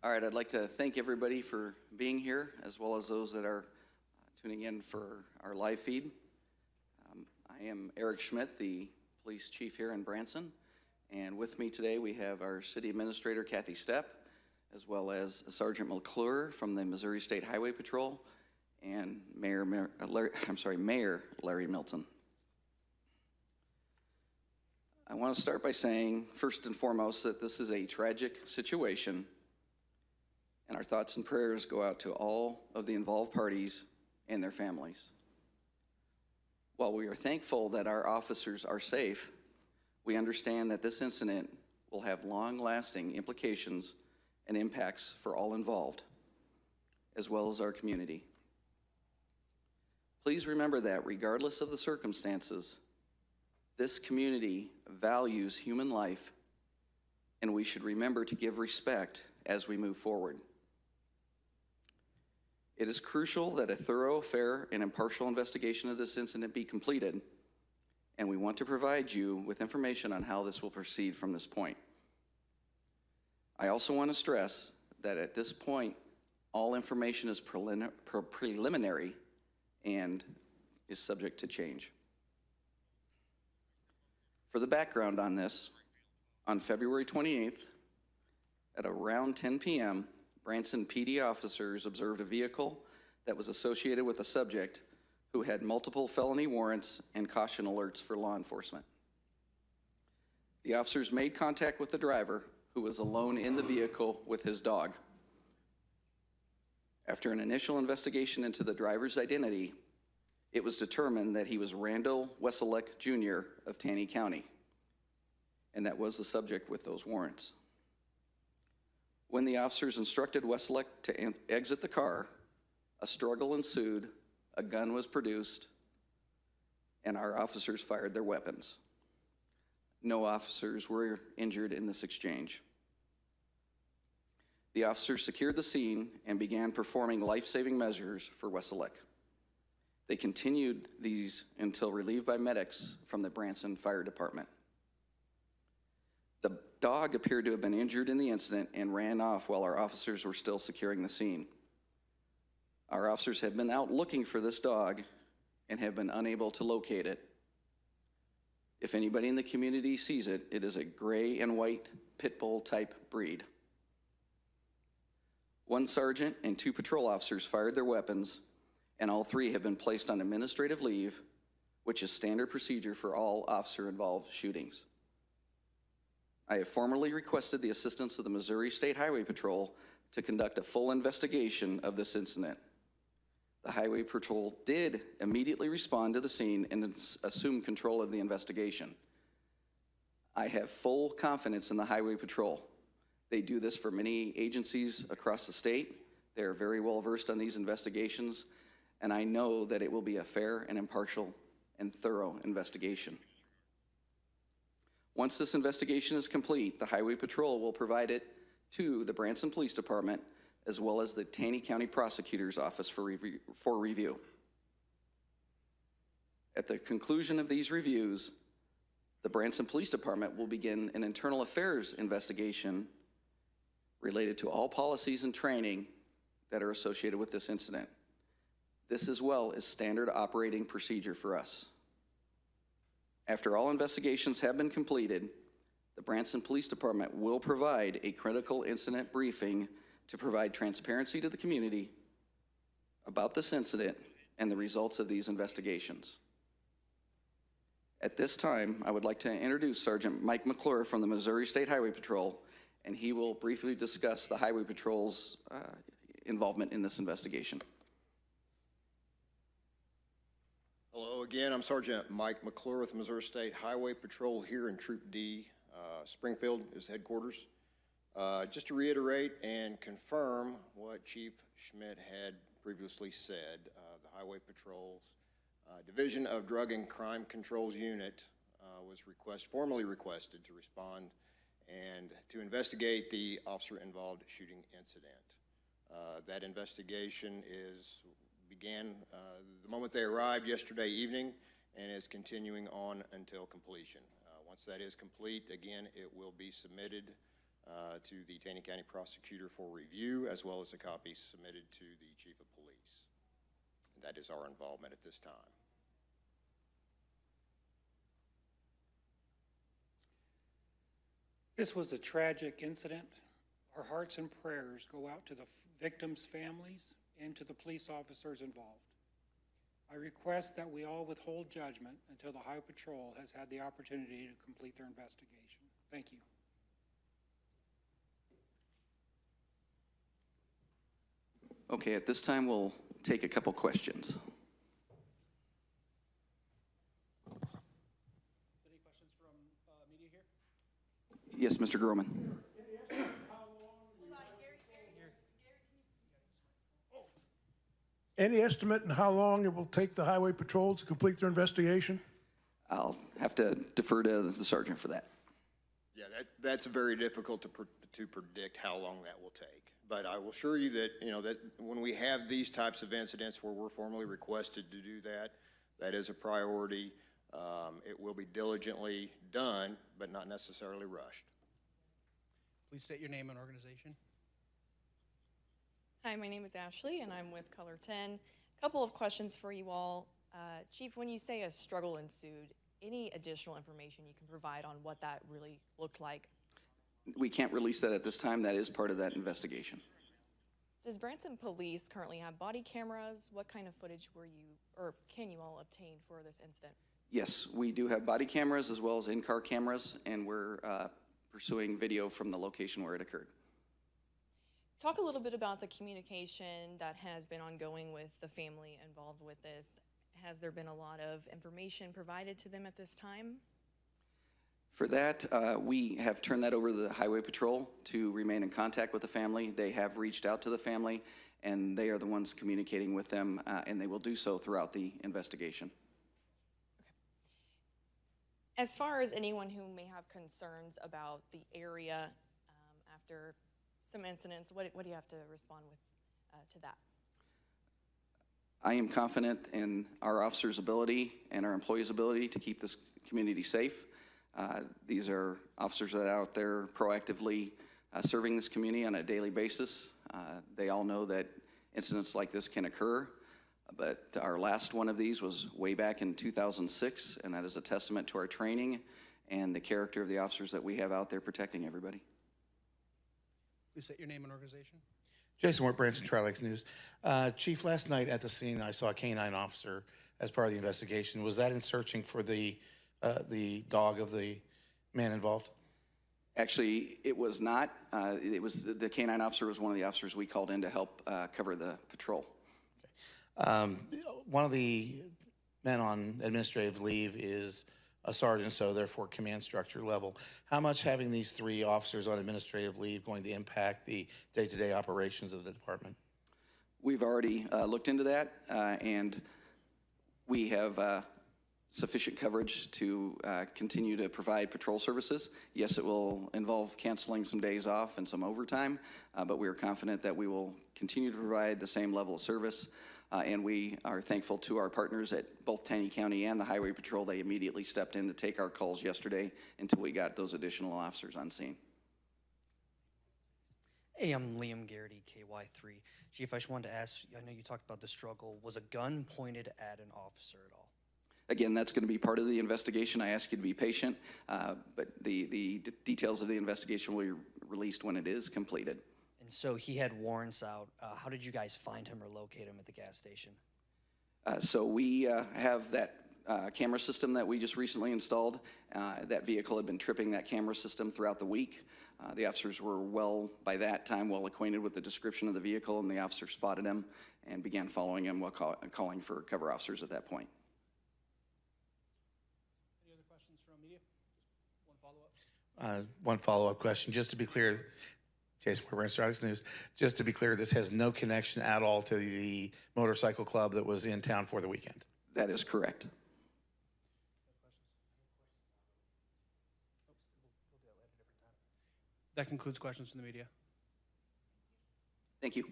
All right, I'd like to thank everybody for being here, as well as those that are tuning in for our live feed. I am Eric Schmidt, the police chief here in Branson, and with me today we have our city administrator, Kathy Stepp, as well as Sergeant McClure from the Missouri State Highway Patrol, and Mayor Larry Milton. I want to start by saying, first and foremost, that this is a tragic situation, and our thoughts and prayers go out to all of the involved parties and their families. While we are thankful that our officers are safe, we understand that this incident will have long-lasting implications and impacts for all involved, as well as our community. Please remember that regardless of the circumstances, this community values human life, and we should remember to give respect as we move forward. It is crucial that a thorough, fair, and impartial investigation of this incident be completed, and we want to provide you with information on how this will proceed from this point. I also want to stress that at this point, all information is preliminary and is subject to change. For the background on this, on February 28th, at around 10 p.m., Branson PD officers observed a vehicle that was associated with a subject who had multiple felony warrants and caution alerts for law enforcement. The officers made contact with the driver, who was alone in the vehicle with his dog. After an initial investigation into the driver's identity, it was determined that he was Randall Wesselek Jr. of Taney County, and that was the subject with those warrants. When the officers instructed Wesselek to exit the car, a struggle ensued, a gun was produced, and our officers fired their weapons. No officers were injured in this exchange. The officers secured the scene and began performing life-saving measures for Wesselek. They continued these until relieved by medics from the Branson Fire Department. The dog appeared to have been injured in the incident and ran off while our officers were still securing the scene. Our officers have been out looking for this dog and have been unable to locate it. If anybody in the community sees it, it is a gray and white pit bull type breed. One sergeant and 2 patrol officers fired their weapons, and all 3 have been placed on administrative leave, which is standard procedure for all officer-involved shootings. I have formally requested the assistance of the Missouri State Highway Patrol to conduct a full investigation of this incident. The Highway Patrol did immediately respond to the scene and assume control of the investigation. I have full confidence in the Highway Patrol. They do this for many agencies across the state. They are very well versed on these investigations, and I know that it will be a fair and impartial and thorough investigation. Once this investigation is complete, the Highway Patrol will provide it to the Branson Police Department as well as the Taney County Prosecutor's Office for review. At the conclusion of these reviews, the Branson Police Department will begin an internal affairs investigation related to all policies and training that are associated with this incident. This as well is standard operating procedure for us. After all investigations have been completed, the Branson Police Department will provide a critical incident briefing to provide transparency to the community about this incident and the results of these investigations. At this time, I would like to introduce Sergeant Mike McClure from the Missouri State Highway Patrol, and he will briefly discuss the Highway Patrol's involvement in this investigation. Hello again, I'm Sergeant Mike McClure with Missouri State Highway Patrol here in Troop D. Springfield is headquarters. Just to reiterate and confirm what Chief Schmidt had previously said, the Highway Patrol's Division of Drug and Crime Controls Unit was formally requested to respond and to investigate the officer-involved shooting incident. That investigation began the moment they arrived yesterday evening and is continuing on until completion. Once that is complete, again, it will be submitted to the Taney County Prosecutor for review, as well as a copy submitted to the Chief of Police. That is our involvement at this time. This was a tragic incident. Our hearts and prayers go out to the victims' families and to the police officers involved. I request that we all withhold judgment until the Highway Patrol has had the opportunity to complete their investigation. Thank you. Okay, at this time, we'll take a couple questions. Any questions from media here? Yes, Mr. Groman. Any estimate on how long it will take the Highway Patrol to complete their investigation? I'll have to defer to the sergeant for that. Yeah, that's very difficult to predict how long that will take. But I will assure you that, that when we have these types of incidents where we're formally requested to do that, that is a priority. It will be diligently done, but not necessarily rushed. Please state your name and organization. Hi, my name is Ashley, and I'm with Color 10. A couple of questions for you all. Chief, when you say a struggle ensued, any additional information you can provide on what that really looked like? We can't release that at this time. That is part of that investigation. Does Branson Police currently have body cameras? What kind of footage were you, or can you all obtain for this incident? Yes, we do have body cameras as well as in-car cameras, and we're pursuing video from the location where it occurred. Talk a little bit about the communication that has been ongoing with the family involved with this. Has there been a lot of information provided to them at this time? For that, we have turned that over to the Highway Patrol to remain in contact with the family. They have reached out to the family, and they are the ones communicating with them, and they will do so throughout the investigation. Okay. As far as anyone who may have concerns about the area after some incidents, what do you have to respond with to that? I am confident in our officers' ability and our employees' ability to keep this community safe. These are officers that are out there proactively serving this community on a daily basis. They all know that incidents like this can occur, but our last one of these was way back in 2006, and that is a testament to our training and the character of the officers that we have out there protecting everybody. Please state your name and organization. Jason Wart, Branson Tri-Lakes News. Chief, last night at the scene, I saw a canine officer as part of the investigation. Was that in searching for the dog of the man involved? Actually, it was not. It was the canine officer was one of the officers we called in to help cover the patrol. Okay. One of the men on administrative leave is a sergeant, so therefore command structure level. How much having these three officers on administrative leave going to impact the day-to-day operations of the department? We've already looked into that, and we have sufficient coverage to continue to provide patrol services. Yes, it will involve canceling some days off and some overtime, but we are confident that we will continue to provide the same level of service. And we are thankful to our partners at both Taney County and the Highway Patrol. They immediately stepped in to take our calls yesterday until we got those additional officers on scene. Hey, I'm Liam Garrity, KY3. Chief, I just wanted to ask, I know you talked about the struggle. Was a gun pointed at an officer at all? Again, that's going to be part of the investigation. I ask you to be patient, but the details of the investigation will be released when it is completed. And so he had warrants out. How did you guys find him or locate him at the gas station? So we have that camera system that we just recently installed. That vehicle had been tripping that camera system throughout the week. The officers were by that time, well acquainted with the description of the vehicle, and the officer spotted him and began following him while calling for cover officers at that point. Any other questions from media? Just one follow-up. One follow-up question, just to be clear, Jason, we're Branson Tri-Lakes News. Just to be clear, this has no connection at all to the motorcycle club that was in town for the weekend. That is correct. That concludes questions from the media. Thank you.